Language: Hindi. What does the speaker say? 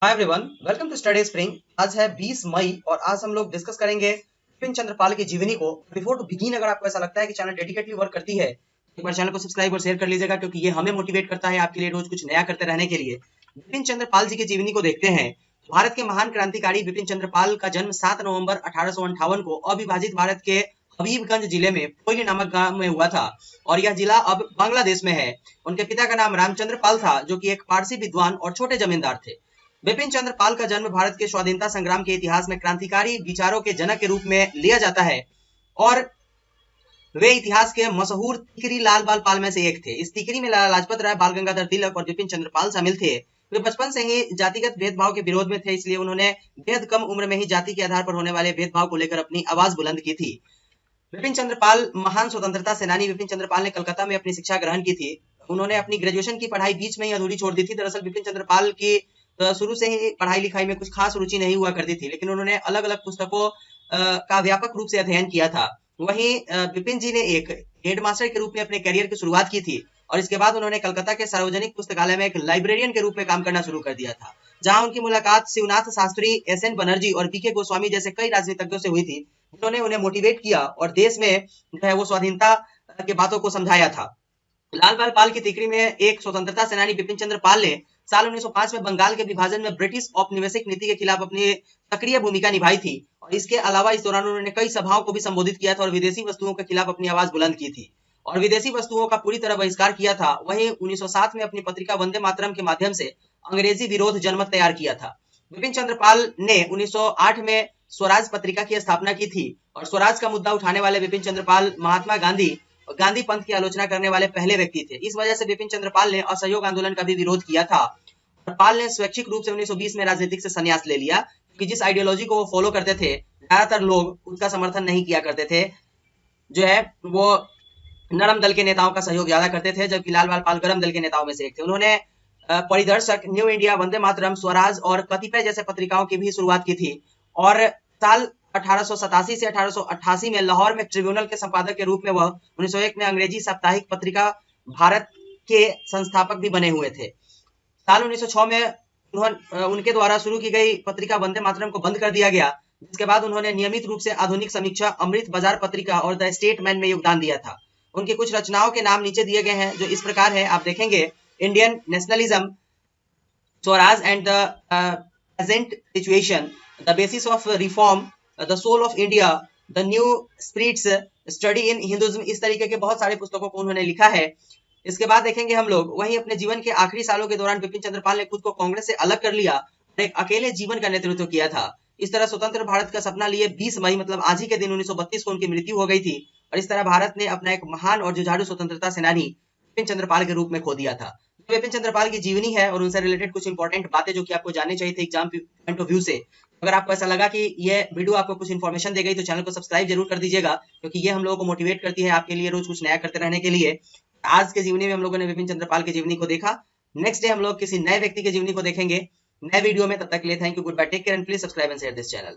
Hi everyone, welcome to study spring. आज है 20 मई और आज हम लोग डिस्कस करेंगे बिपिन चंद्रपाल की जीवनी को। बिफोर टू बिगिन, अगर आपको ऐसा लगता है कि चैनल डेडिकेटली वर्क करती है, एक बार चैनल को सब्सक्राइब और शेयर कर लीजिएगा, क्योंकि ये हमें मोटिवेट करता है आपके लिए रोज कुछ नया करते रहने के लिए। बिपिन चंद्रपाल जी की जीवनी को देखते हैं। भारत के महान क्रांतिकारी बिपिन चंद्रपाल का जन्म 7 नवंबर 1858 को अविभाजित भारत के हबीबगंज जिले में पोइली नामक गांव में हुआ था और यह जिला अब बांग्लादेश में है। उनके पिता का नाम रामचंद्र पाल था, जो कि एक पारसी विद्वान और छोटे जमींदार थे। बिपिन चंद्र पाल का जन्म भारत के स्वाधीनता संग्राम के इतिहास में क्रांतिकारी विचारों के जनक के रूप में लिया जाता है और वे इतिहास के मशहूर तिकरी लाल बाल पाल में से एक थे। इस तिकरी में लाला लाजपत राय, बाल गंगाधर तिलक और बिपिन चंद्र पाल शामिल थे। वे बचपन से ही जातिगत भेदभाव के विरोध में थे, इसलिए उन्होंने बेहद कम उम्र में ही जाति के आधार पर होने वाले भेदभाव को लेकर अपनी आवाज बुलंद की थी। बिपिन चंद्र पाल महान स्वतंत्रता सेनानी बिपिन चंद्र पाल ने कलकत्ता में अपनी शिक्षा ग्रहण की थी। उन्होंने अपनी ग्रेजुएशन की पढ़ाई बीच में ही अधूरी छोड़ दी थी। दरअसल बिपिन चंद्र पाल की शुरू से ही पढ़ाई लिखाई में कुछ खास रुचि नहीं हुआ करती थी, लेकिन उन्होंने अलग अलग पुस्तकों का व्यापक रूप से अध्ययन किया था। वहीं बिपिन जी ने एक हेडमास्टर के रूप में अपने करियर की शुरुआत की थी और इसके बाद उन्होंने कलकत्ता के सार्वजनिक पुस्तकालय में एक लाइब्रेरियन के रूप में काम करना शुरू कर दिया था, जहां उनकी मुलाकात शिवनाथ शास्त्री, एस.एन. बनर्जी और बीके गोस्वामी जैसे कई राजनीतिज्ञों से हुई थी, जिन्होंने उन्हें मोटिवेट किया और देश में जो है वो स्वाधीनता के बातों को समझाया था। लाल बाल पाल की तिकड़ी में एक स्वतंत्रता सेनानी बिपिन चंद्र पाल ने साल 1905 में बंगाल के विभाजन में ब्रिटिश औपनिवेशिक नीति के खिलाफ अपनी सक्रिय भूमिका निभाई थी और इसके अलावा इस दौरान उन्होंने कई सभाओं को भी संबोधित किया था और विदेशी वस्तुओं के खिलाफ अपनी आवाज बुलंद की थी और विदेशी वस्तुओं का पूरी तरह बहिष्कार किया था। वहीं 1907 में अपनी पत्रिका वंदे मातरम के माध्यम से अंग्रेजी विरोध जनमत तैयार किया था। बिपिन चंद्र पाल ने 1908 में स्वराज पत्रिका की स्थापना की थी और स्वराज का मुद्दा उठाने वाले बिपिन चंद्र पाल महात्मा गांधी पंथ की आलोचना करने वाले पहले व्यक्ति थे। इस वजह से बिपिन चंद्र पाल ने असहयोग आंदोलन का भी विरोध किया था और पाल ने स्वैच्छिक रूप से 1920 में राजनीतिक से संन्यास ले लिया, क्योंकि जिस आइडियोलॉजी को वो फॉलो करते थे ज्यादातर लोग उसका समर्थन नहीं किया करते थे। जो है वो नरम दल के नेताओं का सहयोग ज्यादा करते थे, जबकि लाल बाल पाल गरम दल के नेताओं में से एक थे। उन्होंने परिदर्शक, न्यू इंडिया, वंदे मातरम, स्वराज और कतिपय जैसे पत्रिकाओं की भी शुरुआत की थी और साल 1887 से 1888 में लाहौर में ट्रिब्यूनल के संपादक के रूप में वह 1901 में अंग्रेजी साप्ताहिक पत्रिका भारत के संस्थापक भी बने हुए थे। साल 1906 में उनके द्वारा शुरू की गई पत्रिका वंदे मातरम को बंद कर दिया गया, जिसके बाद उन्होंने नियमित रूप से आधुनिक समीक्षा, अमृत बाजार पत्रिका और द स्टेटमैन में योगदान दिया था। उनकी कुछ रचनाओं के नाम नीचे दिए गए हैं, जो इस प्रकार है, आप देखेंगे। Indian nationalism, Swaraj and the present situation, the basis of reform, the soul of India, the new spirits, study in Hinduism, इस तरीके के बहुत सारे पुस्तकों को उन्होंने लिखा है। इसके बाद देखेंगे हम लोग, वहीं अपने जीवन के आखिरी सालों के दौरान बिपिन चंद्र पाल ने खुद को कांग्रेस से अलग कर लिया और एक अकेले जीवन का नेतृत्व किया था। इस तरह स्वतंत्र भारत का सपना लिए 20 मई मतलब आज ही के दिन 1932 को उनकी मृत्यु हो गई थी और इस तरह भारत ने अपना एक महान और जुझारू स्वतंत्रता सेनानी बिपिन चंद्र पाल के रूप में खो दिया था। बिपिन चंद्र पाल की जीवनी है और उनसे रिलेटेड कुछ इंपॉर्टेंट बातें जो कि आपको जाननी चाहिए थी एग्जाम पॉइंट ऑफ व्यू से। अगर आपको ऐसा लगा कि ये वीडियो आपको कुछ इन्फॉर्मेशन दे गई तो चैनल को सब्सक्राइब जरूर कर दीजिएगा, क्योंकि ये हम लोगों को मोटिवेट करती है आपके लिए रोज कुछ नया करते रहने के लिए। आज के जीवनी में हम लोगों ने बिपिन चंद्र पाल की जीवनी को देखा। नेक्स्ट डे हम लोग किसी नए व्यक्ति की जीवनी को देखेंगे नए वीडियो में। तब तक के लिए thank you, goodbye, take care and please subscribe and share this channel.